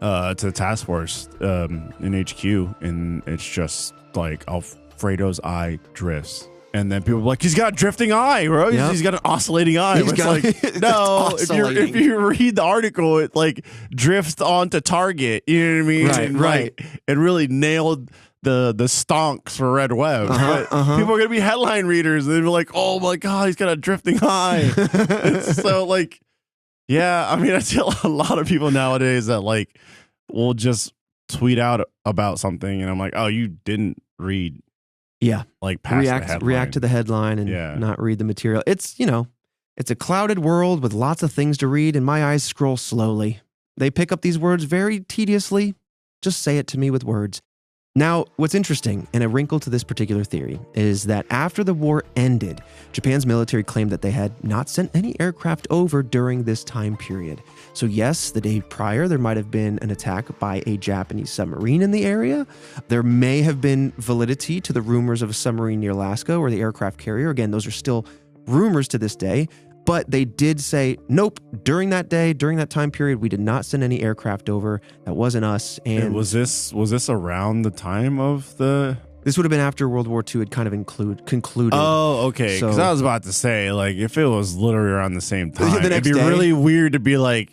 to the task force in HQ and it's just like Alfredo's eye drifts. And then people are like, he's got a drifting eye, bro. He's got an oscillating eye. It's like, no, if you read the article, it like drifts onto target. You know what I mean? Right. It really nailed the stonks for Red Web. But people are gonna be headline readers and they'll be like, oh my god, he's got a drifting eye. So like, yeah, I mean, I see a lot of people nowadays that like will just tweet out about something and I'm like, oh, you didn't read like past the headline. React to the headline and not read the material. It's it's a clouded world with lots of things to read and my eyes scroll slowly. They pick up these words very tediously. Just say it to me with words. Now, what's interesting, and a wrinkle to this particular theory, is that after the war ended, Japan's military claimed that they had not sent any aircraft over during this time period. So yes, the day prior, there might have been an attack by a Japanese submarine in the area. There may have been validity to the rumors of a submarine near Alaska or the aircraft carrier. Again, those are still rumors to this day. But they did say, nope, during that day, during that time period, we did not send any aircraft over. That wasn't us. And was this around the time of the... This would have been after World War II had kind of concluded. Oh, okay. Because I was about to say, like, if it was literally around the same time, it'd be really weird to be like,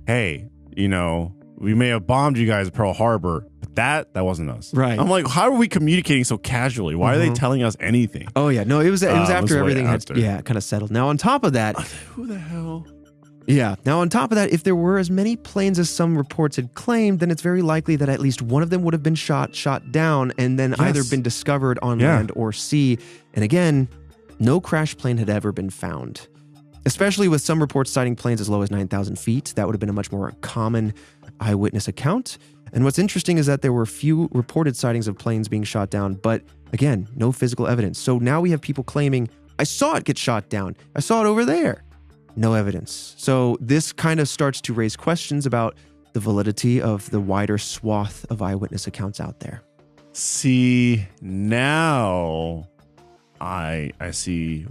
hey, we may have bombed you guys at Pearl Harbor, but that wasn't us. Right. I'm like, how are we communicating so casually? Why are they telling us anything? Oh, yeah. No, it was after everything had kind of settled. Now, on top of that... Who the hell Yeah. Now, on top of that, if there were as many planes as some reports had claimed, then it's very likely that at least one of them would have been shot down, and then either been discovered on land or sea. And again, no crash plane had ever been found. Especially with some reports citing planes as low as 9,000 feet. That would have been a much more common eyewitness account. And what's interesting is that there were few reported sightings of planes being shot down, but again, no physical evidence. So now we have people claiming, I saw it get shot down. I saw it over there. No evidence. So this kind of starts to raise questions about the validity of the wider swath of eyewitness accounts out there. See, now I see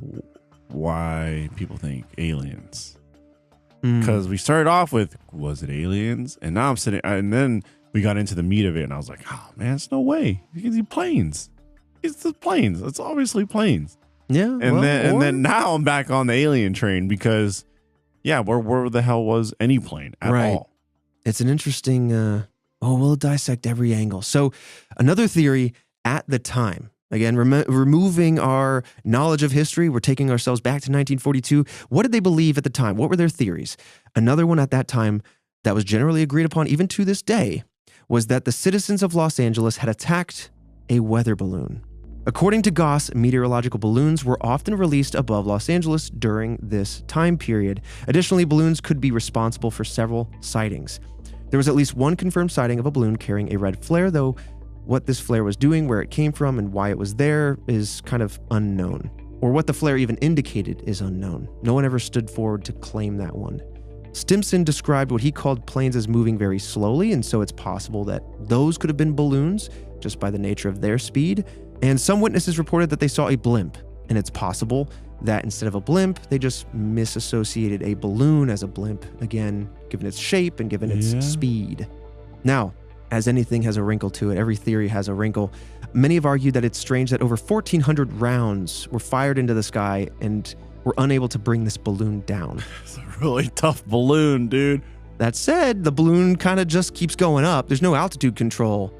why people think aliens. Because we started off with, was it aliens? And now I'm sitting, and then we got into the meat of it, and I was like, oh man, it's no way. You can see planes. It's the planes. It's obviously planes. Yeah. And then now I'm back on the alien train because, where the hell was any plane at all? It's an interesting, we'll dissect every angle. So another theory at the time, again, removing our knowledge of history, we're taking ourselves back to 1942. What did they believe at the time? What were their theories? Another one at that time that was generally agreed upon, even to this day, was that the citizens of Los Angeles had attacked a weather balloon. According to Goss, meteorological balloons were often released above Los Angeles during this time period. Additionally, balloons could be responsible for several sightings. There was at least one confirmed sighting of a balloon carrying a red flare, though what this flare was doing, where it came from, and why it was there is kind of unknown. Or what the flare even indicated is unknown. No one ever stood forward to claim that one. Stimson described what he called planes as moving very slowly, and so it's possible that those could have been balloons just by the nature of their speed. And some witnesses reported that they saw a blimp, and it's possible that instead of a blimp, they just misassociated a balloon as a blimp, again, given its shape and given its speed. Now, as anything has a wrinkle to it, every theory has a wrinkle. Many have argued that it's strange that over 1,400 rounds were fired into the sky and were unable to bring this balloon down. It's a really tough balloon, dude. That said, the balloon kind of just keeps going up. There's no altitude control.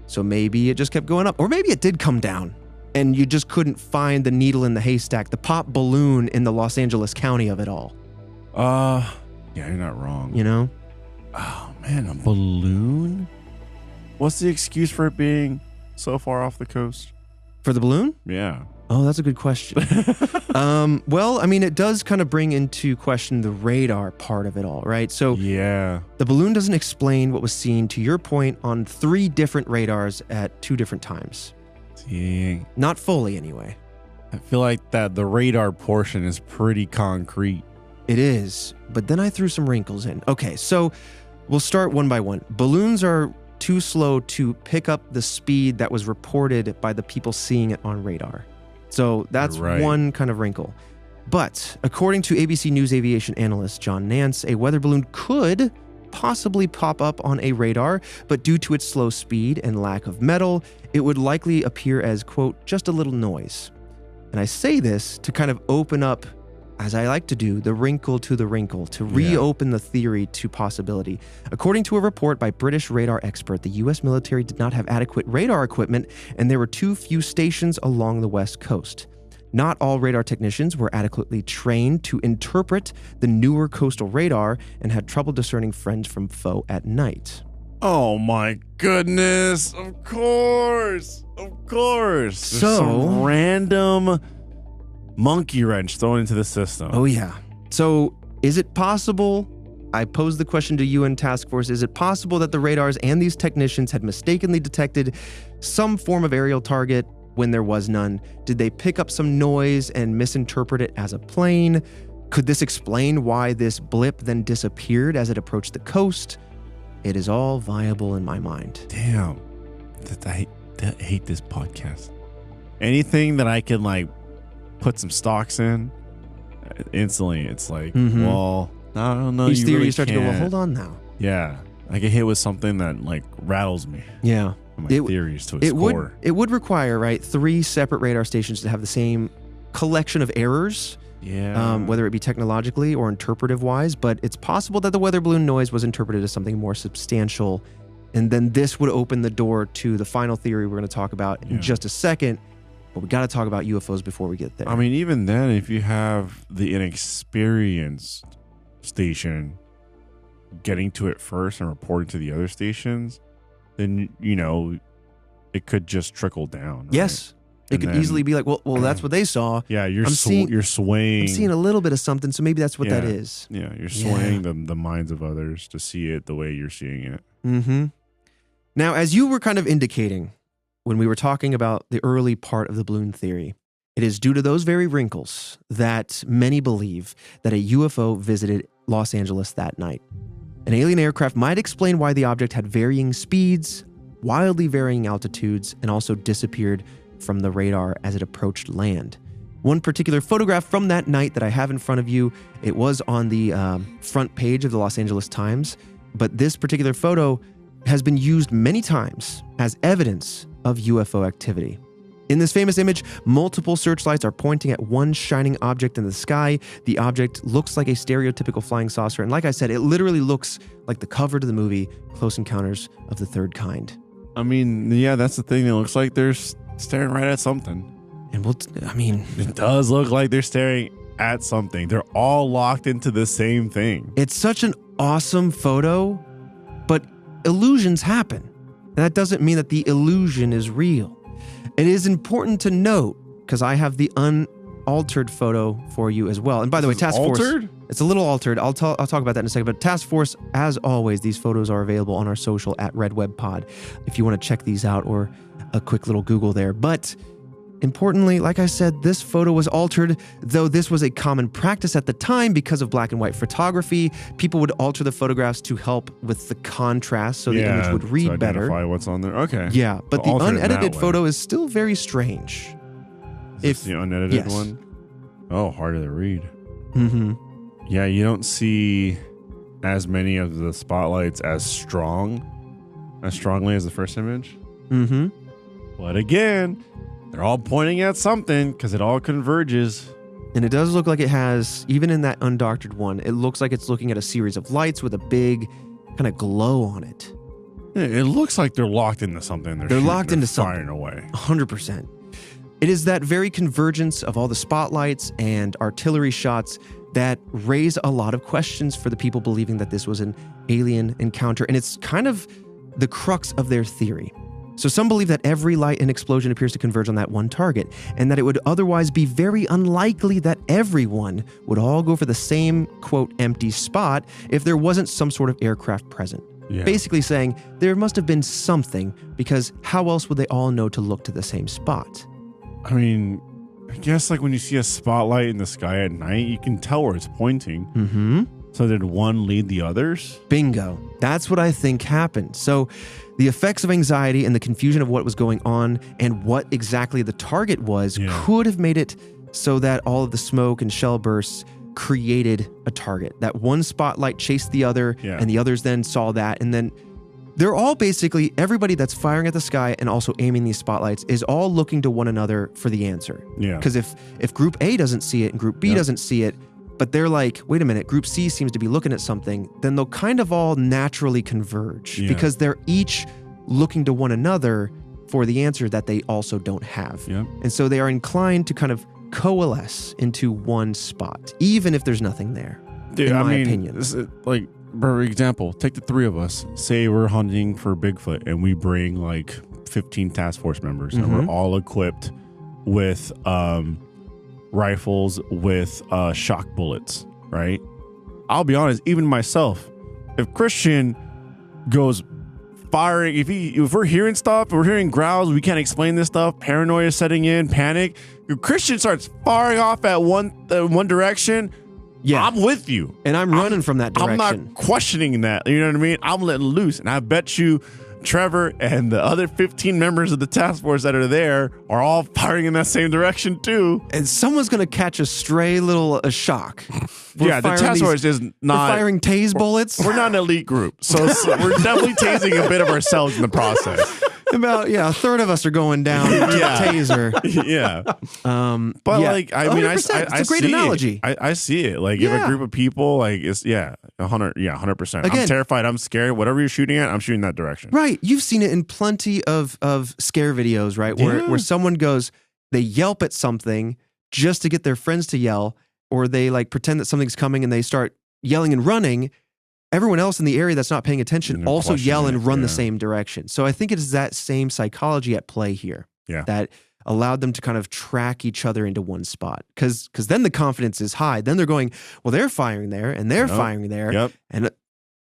So maybe it just kept going up. Or maybe it did come down and you just couldn't find the needle in the haystack, the pop balloon in the Los Angeles County of it all. Yeah, you're not wrong. You know? Oh, man, a balloon? What's the excuse for it being so far off the coast? For the balloon? Yeah. Oh, that's a good question. Well, I mean, it does kind of bring into question the radar part of it all, right? So yeah, the balloon doesn't explain what was seen, to your point, on 3 different radars at 2 different times. Dang. Not fully, anyway. I feel like that the radar portion is pretty concrete. It is, but then I threw some wrinkles in. Okay, so we'll start one by one. Balloons are too slow to pick up the speed that was reported by the people seeing it on radar. So that's one kind of wrinkle. But according to ABC News aviation analyst John Nance, a weather balloon could possibly pop up on a radar, but due to its slow speed and lack of metal, it would likely appear as, quote, just a little noise. And I say this to kind of open up, as I like to do, the wrinkle to the wrinkle, to reopen the theory to possibility. According to a report by British radar expert, the U.S. military did not have adequate radar equipment, and there were too few stations along the West Coast. Not all radar technicians were adequately trained to interpret the newer coastal radar and had trouble discerning friend from foe at night. Oh my goodness. Of course. There's some random monkey wrench thrown into the system. Oh yeah. So is it possible, I posed the question to UN Task Force, is it possible that the radars and these technicians had mistakenly detected some form of aerial target when there was none? Did they pick up some noise and misinterpret it as a plane? Could this explain why this blip then disappeared as it approached the coast? It is all viable in my mind. Damn. I hate this podcast. Anything that I can like put some stocks in, instantly it's like, well, I don't know. Each theory really you start can't. to go, well, hold on now. Yeah. I get hit with something that like rattles me. Yeah. My theories to its core. It would require, right, 3 separate radar stations to have the same collection of errors. Yeah. Whether it be technologically or interpretive wise, but it's possible that the weather balloon noise was interpreted as something more substantial. And then this would open the door to the final theory we're going to talk about in just a second. But we got to talk about UFOs before we get there. I mean, even then, if you have the inexperienced station getting to it first and reporting to the other stations, then, it could just trickle down. Right? Yes. It could easily be like, well, that's what they saw. Yeah, you're swaying. I'm seeing a little bit of something, so maybe that's what that is. Yeah, you're swaying the minds of others to see it the way you're seeing it. Mm-hmm. Now, as you were kind of indicating when we were talking about the early part of the balloon theory, it is due to those very wrinkles that many believe that a UFO visited Los Angeles that night. An alien aircraft might explain why the object had varying speeds, wildly varying altitudes, and also disappeared from the radar as it approached land. One particular photograph from that night that I have in front of you, it was on the front page of the Los Angeles Times, but this particular photo has been used many times as evidence of UFO activity. In this famous image, multiple searchlights are pointing at one shining object in the sky. The object looks like a stereotypical flying saucer, and like I said, it literally looks like the cover to the movie Close Encounters of the Third Kind. I mean, yeah, that's the thing. It looks like they're staring right at something. And it does look like they're staring at something. They're all locked into the same thing. It's such an awesome photo, but illusions happen. And that doesn't mean that the illusion is real. It is important to note, because I have the unaltered photo for you as well. And by the way, Task Force, it's a little altered. I'll talk about that in a second. But Task Force, as always, these photos are available on our social at RedWebPod if you want to check these out, or a quick little Google there. But importantly, like I said, this photo was altered, though this was a common practice at the time because of black and white photography. People would alter the photographs to help with the contrast so the image would read better. Identify what's on there. Okay. Yeah, but the unedited photo is still very strange. If the unedited one? Oh, harder to read. Mm-hmm. Yeah, you don't see as many of the spotlights as strongly as the first image. Mm-hmm. But again, they're all pointing at something because it all converges. And it does look like it has, even in that undoctored one, it looks like it's looking at a series of lights with a big kind of glow on it. Yeah, it looks like they're locked into something. They're locked into something. Firing away. 100%. It is that very convergence of all the spotlights and artillery shots that raise a lot of questions for the people believing that this was an alien encounter. And it's kind of the crux of their theory. So some believe that every light and explosion appears to converge on that one target, and that it would otherwise be very unlikely that everyone would all go for the same, quote, empty spot if there wasn't some sort of aircraft present. Yeah. Basically saying there must have been something, because how else would they all know to look to the same spot? I mean, I guess like when you see a spotlight in the sky at night, you can tell where it's pointing. Mm-hmm. So did one lead the others? Bingo. That's what I think happened. So the effects of anxiety and the confusion of what was going on and what exactly the target was could have made it so that all of the smoke and shell bursts created a target. That one spotlight chased the other, and the others then saw that. And then they're all basically, everybody that's firing at the sky and also aiming these spotlights is all looking to one another for the answer. Yeah. Because if Group A doesn't see it and Group B doesn't see it, but they're like, wait a minute, Group C seems to be looking at something, then they'll kind of all naturally converge because they're each looking to one another for the answer that they also don't have. Yep. And so they are inclined to kind of coalesce into one spot, even if there's nothing there. Dude, in my opinion. This is like, for example, take the three of us. Say we're hunting for Bigfoot and we bring like 15 task force members and we're all equipped with rifles with shock bullets, right? I'll be honest, even myself, if Christian goes firing, if we're hearing stuff, if we're hearing growls, we can't explain this stuff, paranoia is setting in, panic, if Christian starts firing off at one direction, I'm with you. And I'm running from that direction. I'm not questioning that. You know what I mean? I'm letting loose. And I bet you Trevor and the other 15 members of the task force that are there are all firing in that same direction too. And someone's going to catch a stray little shock. The task force is not... We're firing tase bullets. We're not an elite group. So we're definitely tasing a bit of ourselves in the process. About a third of us are going down with a taser. But like, I mean, it's a great analogy. I see it. Like, if a group of people, like, it's 100%. Again, I'm terrified. I'm scared. Whatever you're shooting at, I'm shooting that direction. Right. You've seen it in plenty of scare videos, right? Where someone goes, they yelp at something just to get their friends to yell, or they like pretend that something's coming and they start yelling and running, everyone else in the area that's not paying attention also yell and run the same direction. So I think it is that same psychology at play here that allowed them to kind of track each other into one spot. Because then the confidence is high. Then they're going, well, they're firing there and they're firing there. And,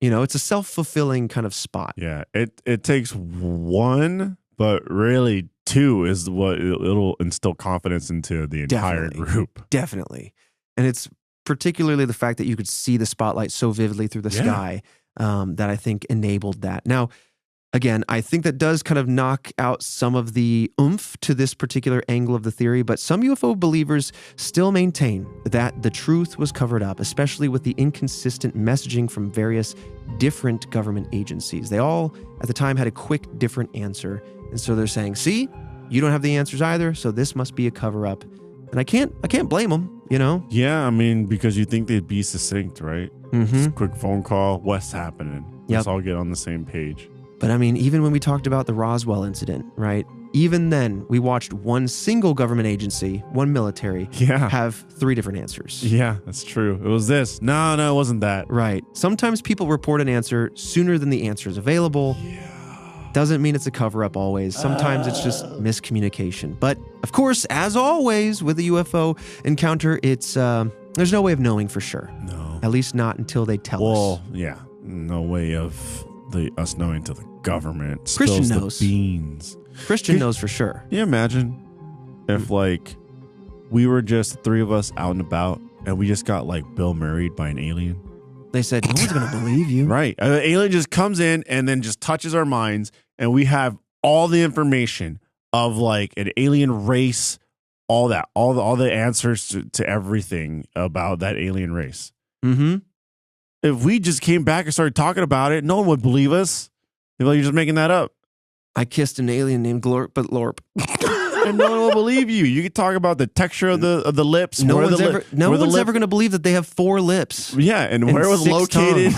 it's a self-fulfilling kind of spot. Yeah, it takes one, but really two is what it'll instill confidence into the entire group. Definitely. And it's particularly the fact that you could see the spotlight so vividly through the sky that I think enabled that. Now, again, I think that does kind of knock out some of the oomph to this particular angle of the theory, but some UFO believers still maintain that the truth was covered up, especially with the inconsistent messaging from various different government agencies. They all, at the time, had a quick, different answer. And so they're saying, see, you don't have the answers either, so this must be a cover-up. And I can't blame them. Yeah, I mean, because you think they'd be succinct, right? Just a quick phone call. What's happening? Let's all get on the same page. But I mean, even when we talked about the Roswell incident, right? Even then, we watched one single government agency, one military, have 3 different answers. Yeah, that's true. It was this. No, it wasn't that. Right. Sometimes people report an answer sooner than the answer is available. Yeah. Doesn't mean it's a cover-up always. Sometimes it's just miscommunication. But of course, as always with a UFO encounter, it's there's no way of knowing for sure. No. At least not until they tell us. Well, yeah. No way of us knowing till the government Christian spills knows. the beans. Christian knows for sure. Can you imagine if we were just the 3 of us out and about and we just got Bill Murray'd by an alien? They said, no one's going to believe you. Right. An alien just comes in and then just touches our minds, and we have all the information of an alien race, all that, all the answers to everything about that alien race. Mm-hmm. If we just came back and started talking about it, no one would believe us. They'd be like, you're just making that up. I kissed an alien named Glorp, but Lorp. And no one will believe you. You can talk about the texture of the lips. No one's ever going to believe that they have 4 lips. Yeah, and where it was located.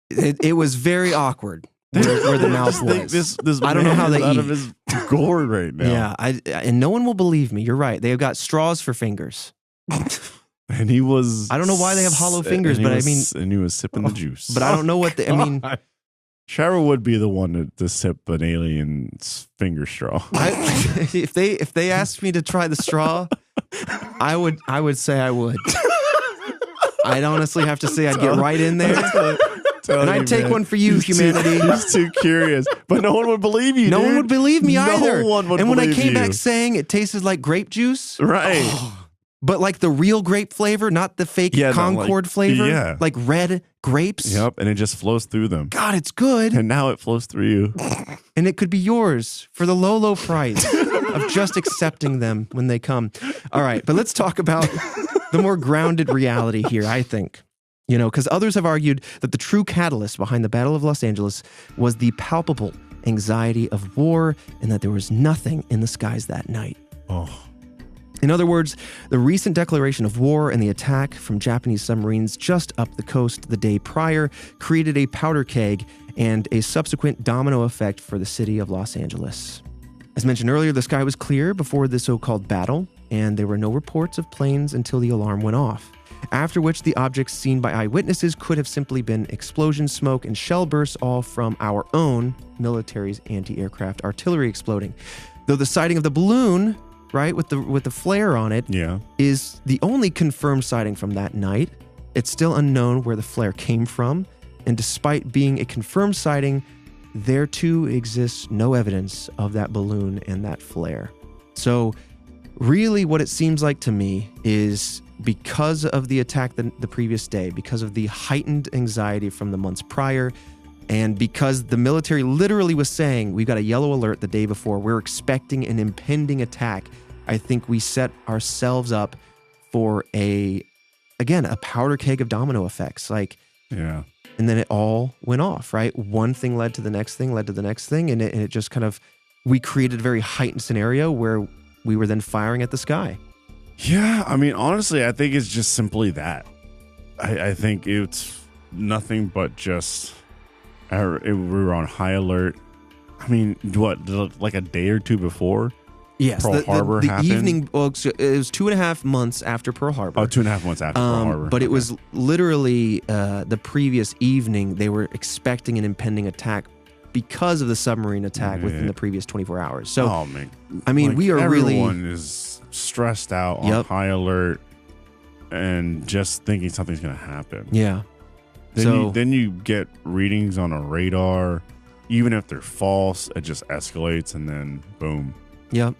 It was very awkward where the mouth was. This I don't know how they eat. Out of his gourd right now. Yeah, and no one will believe me. You're right. They have got straws for fingers. And he was. I don't know why they have hollow fingers, but and he was sipping the juice. But I don't know what I mean. Trevor would be the one to sip an alien's finger straw. If they asked me to try the straw, I would say I would. I'd honestly have to say I'd get right in there. And I'd take one for you, humanity. He's too curious. But no one would believe you, No dude. one would believe me either. No one would And when I believe came you. back saying it tasted like grape juice. Right. But the real grape flavor, not the fake Concord flavor. Yeah. Like red grapes. Yep, and it just flows through them. God, it's good. And now it flows through you. And it could be yours for the low, low price of just accepting them when they come. All right, but let's talk about the more grounded reality here, I think. Because others have argued that the true catalyst behind the Battle of Los Angeles was the palpable anxiety of war and that there was nothing in the skies that night. Oh. In other words, the recent declaration of war and the attack from Japanese submarines just up the coast the day prior created a powder keg and a subsequent domino effect for the city of Los Angeles. As mentioned earlier, the sky was clear before the so-called battle, and there were no reports of planes until the alarm went off, after which the objects seen by eyewitnesses could have simply been explosion smoke and shell bursts, all from our own military's anti-aircraft artillery exploding. Though the sighting of the balloon, right, with the flare on it, is the only confirmed sighting from that night. It's still unknown where the flare came from, and despite being a confirmed sighting, there too exists no evidence of that balloon and that flare. So really what it seems like to me is because of the attack the previous day, because of the heightened anxiety from the months prior, and because the military literally was saying, we've got a yellow alert the day before, we're expecting an impending attack, I think we set ourselves up for a powder keg of domino effects. Yeah. And then it all went off, right? One thing led to the next thing, and it just kind of, we created a very heightened scenario where we were then firing at the sky. Yeah, I mean, honestly, I think it's just simply that. I think it's nothing but just, we were on high alert. I mean, what, like a day or two before? Yes, Pearl Harbor the happened? evening. Well, so it was 2.5 months after Pearl Harbor. Oh, 2.5 months after Pearl Harbor. But it was literally the previous evening they were expecting an impending attack because of the submarine attack within the previous 24 hours. So, oh man, I mean, like, we are really everyone is stressed out, on high alert, and just thinking something's going to happen. Yeah. Then you get readings on a radar, even if they're false, it just escalates, and then boom. Yep.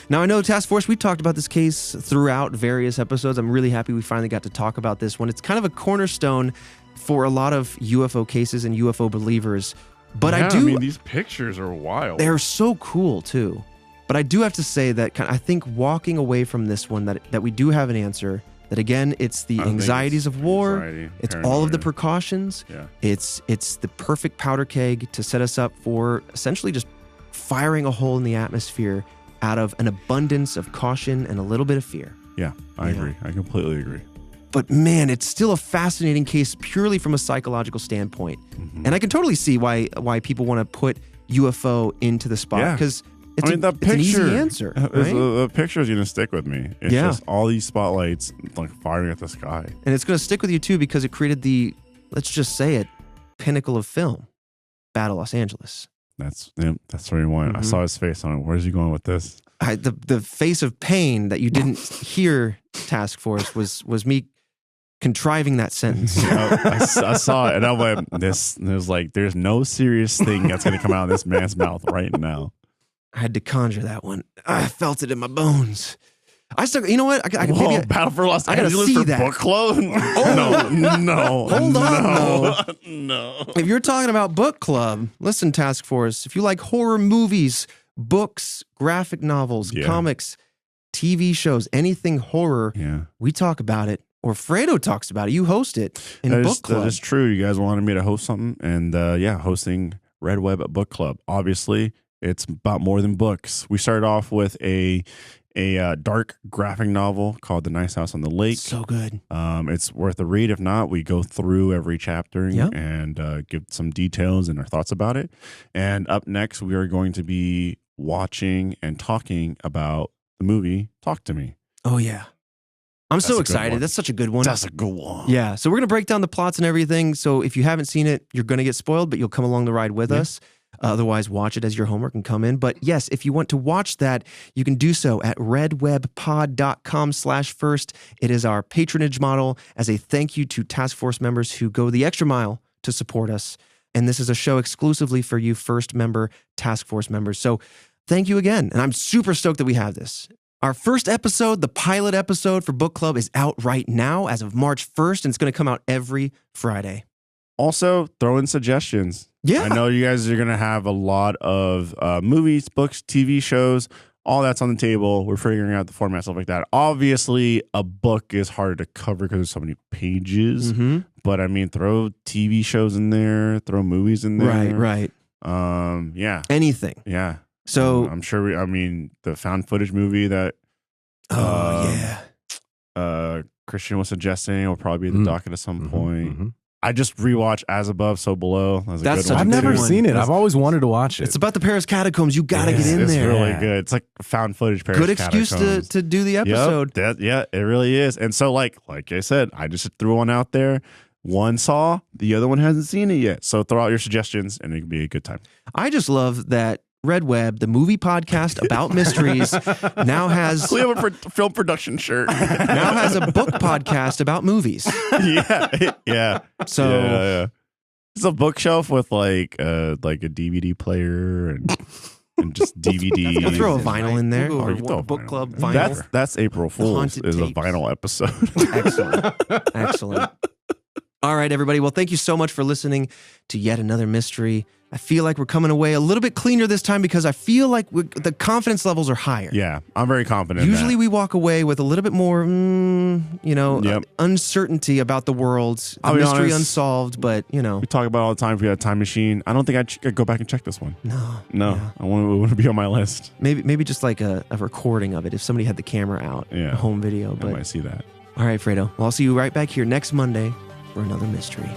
Now, I know Task Force, we talked about this case throughout various episodes. I'm really happy we finally got to talk about this one. It's kind of a cornerstone for a lot of UFO cases and UFO believers. But yeah, I mean, these pictures are wild. They're so cool, too. But I do have to say that I think walking away from this one, that we do have an answer. That, again, it's the anxieties of war. It's all of the precautions. Yeah. It's the perfect powder keg to set us up for essentially just firing a hole in the atmosphere out of an abundance of caution and a little bit of fear. Yeah, I agree. I completely agree. But man, it's still a fascinating case purely from a psychological standpoint. Mm-hmm. And I can totally see why people want to put UFO into the spot, because it's an easy answer. Right? The picture is going to stick with me. It's just all these spotlights like firing at the sky. And it's going to stick with you too, because it created the, let's just say it, pinnacle of film, Battle Los Angeles. That's where he went. I saw his face on it. Where's he going with this? The face of pain that you didn't hear, Task Force, was me contriving that sentence. I saw it, and I went, there's no serious thing that's going to come out of this man's mouth right now. I had to conjure that one. I felt it in my bones. I still, you know what? Whoa, Battle for Los Angeles for book club? Oh, no. Hold on, no. If you're talking about book club, listen, Task Force. If you like horror movies, books, graphic novels, comics, TV shows, anything horror, we talk about it. Or Fredo talks about it. You host it in book club. That is true. You guys wanted me to host something, and hosting Red Web at Book Club. Obviously, it's about more than books. We started off with a dark graphic novel called The Nice House on the Lake. So good. It's worth a read. If not, we go through every chapter and give some details and our thoughts about it. And up next, we are going to be watching and talking about the movie Talk to Me. Oh, yeah. I'm so excited. That's such a good one. That's a good one. Yeah. So we're going to break down the plots and everything. So if you haven't seen it, you're going to get spoiled, but you'll come along the ride with us. Otherwise, watch it as your homework and come in. But yes, if you want to watch that, you can do so at redwebpod.com/first. It is our patronage model as a thank you to Task Force members who go the extra mile to support us. And this is a show exclusively for you first member Task Force members. So thank you again. And I'm super stoked that we have this. Our first episode, the pilot episode for Book Club, is out right now as of March 1st, and it's going to come out every Friday. Also, throw in suggestions. Yeah. I know you guys are going to have a lot of movies, books, TV shows. All that's on the table. We're figuring out the format, stuff like that. Obviously, a book is harder to cover because there's so many pages. Mm-hmm. But, I mean, throw TV shows in there. Throw movies in there. Right. Yeah. Anything. Yeah. So I'm sure the found footage movie that Christian was suggesting will probably be the docket at some point. Mm-hmm. I just rewatched As Above, So Below. That's That's a good one. I've never too. seen it. I've always wanted to watch it. it's about the Paris catacombs. You got to get in It's there. really good. It's like found footage Paris Good excuse catacombs. to do the episode. Yep, it really is. And so like I said, I just threw one out there. One saw, the other one hasn't seen it yet. So throw out your suggestions and it can be a good time. I just love that Red Web, the movie podcast about mysteries, now has We have a film production shirt. now has a book podcast about movies. Yeah. So Yeah. It's a bookshelf with like a DVD player and just DVDs. you can throw a vinyl in there, Or or you can throw a book vinyl club in there. vinyl. That's April Fool's Haunted is a tapes. vinyl episode. Excellent. All right, everybody. Well, thank you so much for listening to yet another mystery. I feel like we're coming away a little bit cleaner this time because I feel like the confidence levels are higher. Yeah, I'm very confident. Usually in that. we walk away with a little bit more, uncertainty about the world, the I'll be mystery honest. unsolved, but, We talk about it all the time. If we had a time machine, I don't think I'd go back and check this one. No. I want to be on my list. Maybe just like a recording of it if somebody had the camera out, a home video. I But might see that. all right, Fredo. Well, I'll see you right back here next Monday for another mystery.